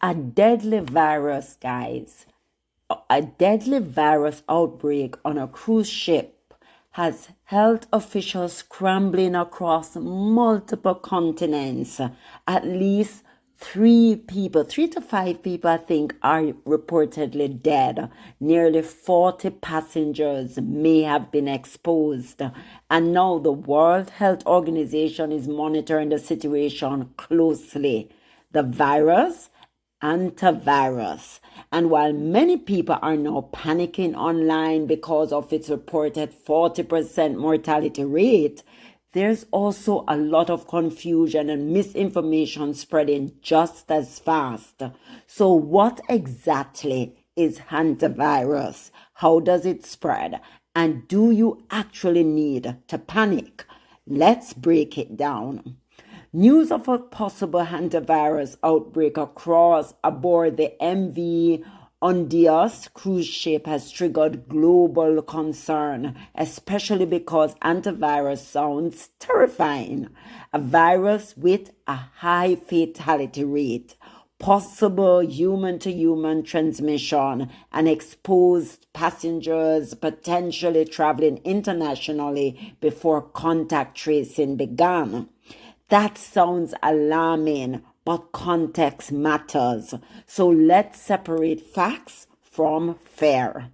A deadly virus, guys. A deadly virus outbreak on a cruise ship has health officials scrambling across multiple continents. At least three to five people, I think, are reportedly dead. Nearly 40 passengers may have been exposed. And now the World Health Organization is monitoring the situation closely. The virus Hantavirus. And while many people are now panicking online because of its reported 40% mortality rate, there's also a lot of confusion and misinformation spreading just as fast. So, what exactly is hantavirus? How does it spread? And do you actually need to panic? Let's break it down. News of a possible hantavirus outbreak across aboard the MV Hondius cruise ship has triggered global concern, especially because hantavirus sounds terrifying. A virus with a high fatality rate, possible human-to-human transmission, and exposed passengers potentially traveling internationally before contact tracing began. That sounds alarming, but context matters. So let's separate facts from fear.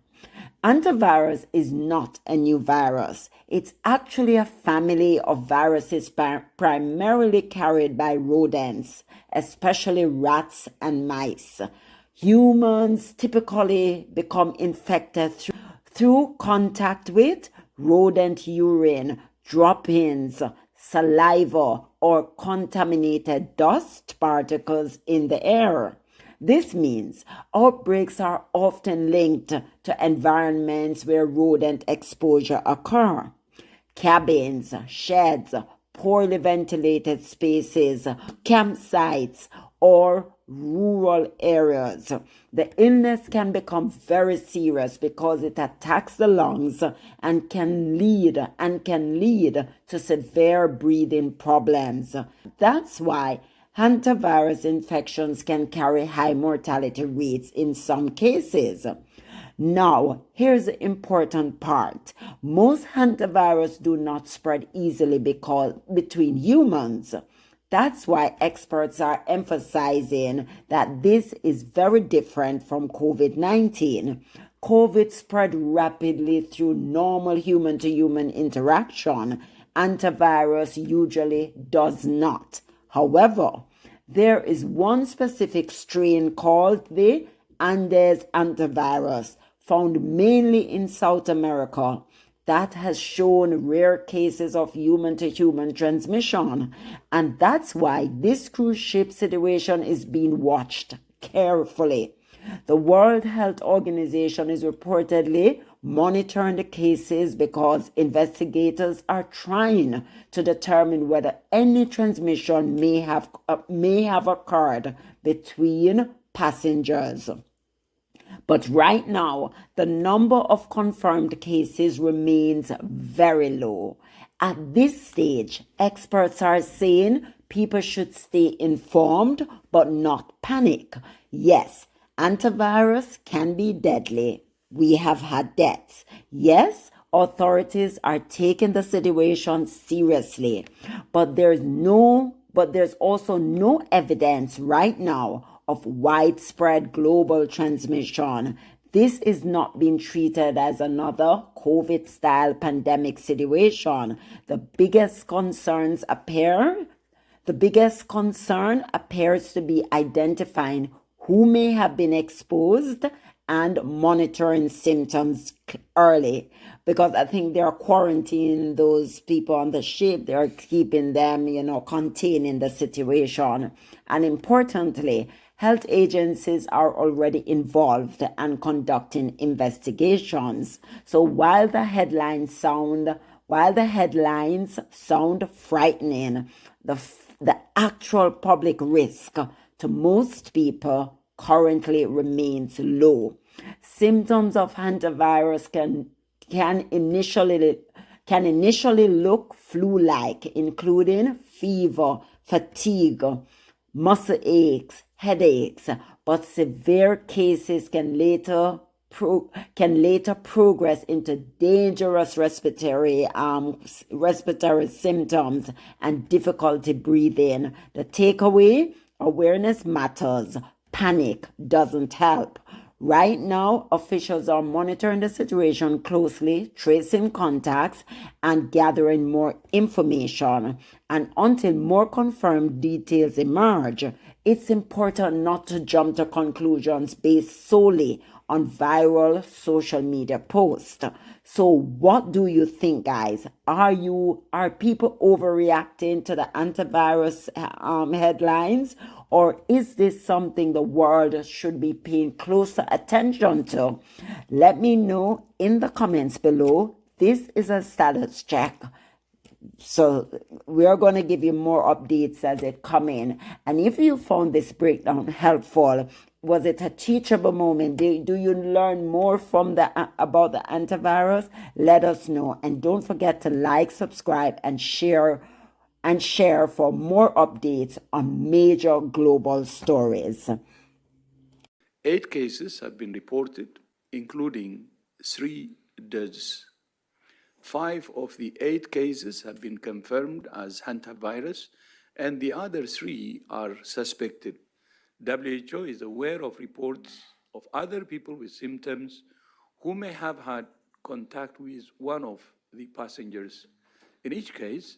Antivirus is not a new virus. It's actually a family of viruses primarily carried by rodents, especially rats and mice. Humans typically become infected through contact with rodent urine, drop-ins, saliva, or contaminated dust particles in the air. This means outbreaks are often linked to environments where rodent exposure occur. Cabins, sheds, poorly ventilated spaces, campsites, or rural areas. The illness can become very serious because it attacks the lungs and can lead to severe breathing problems. That's why hantavirus infections can carry high mortality rates in some cases. Now, here's the important part. Most hantavirus do not spread easily between humans. That's why experts are emphasizing that this is very different from COVID-19. COVID spread rapidly through normal human-to-human interaction. Antivirus usually does not. However, there is one specific strain called the Andes hantavirus, found mainly in South America, that has shown rare cases of human-to-human transmission. And that's why this cruise ship situation is being watched carefully. The World Health Organization is reportedly monitoring the cases because investigators are trying to determine whether any transmission may have occurred between passengers. But right now, the number of confirmed cases remains very low. At this stage, experts are saying people should stay informed but not panic. Yes, antivirus can be deadly. We have had deaths. Yes, authorities are taking the situation seriously. But there's also no evidence right now of widespread global transmission. This is not being treated as another COVID-style pandemic situation. The biggest concern appears to be identifying who may have been exposed and monitoring symptoms early, because I think they are quarantining those people on the ship. They are keeping them, containing the situation. And importantly, health agencies are already involved and conducting investigations. So while the headlines sound frightening, the actual public risk to most people currently remains low. Symptoms of hantavirus can initially look flu-like, including fever, fatigue, muscle aches, headaches, but severe cases can later progress into dangerous respiratory symptoms and difficulty breathing. The takeaway: awareness matters. Panic doesn't help. Right now, officials are monitoring the situation closely, tracing contacts, and gathering more information. And until more confirmed details emerge, it's important not to jump to conclusions based solely on viral social media posts. So what do you think, guys? Are people overreacting to the antivirus headlines, or is this something the world should be paying closer attention to? Let me know in the comments below. This is a status check. So we are going to give you more updates as it come in. And if you found this breakdown helpful, was it a teachable moment? Do you learn more from about the antivirus? Let us know. And don't forget to like, subscribe, and share for more updates on major global stories. 8 cases have been reported, including 3 deaths. 5 of the 8 cases have been confirmed as hantavirus, and the other 3 are suspected. WHO is aware of reports of other people with symptoms who may have had contact with one of the passengers. In each case,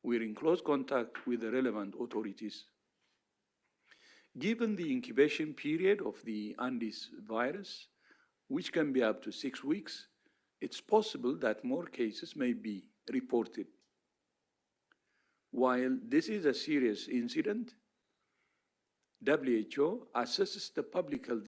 we're in close contact with the relevant authorities. Given the incubation period of the Is virus, which can be up to 6 weeks, it's possible that more cases may be reported. While this is a serious incident, WHO assesses the public health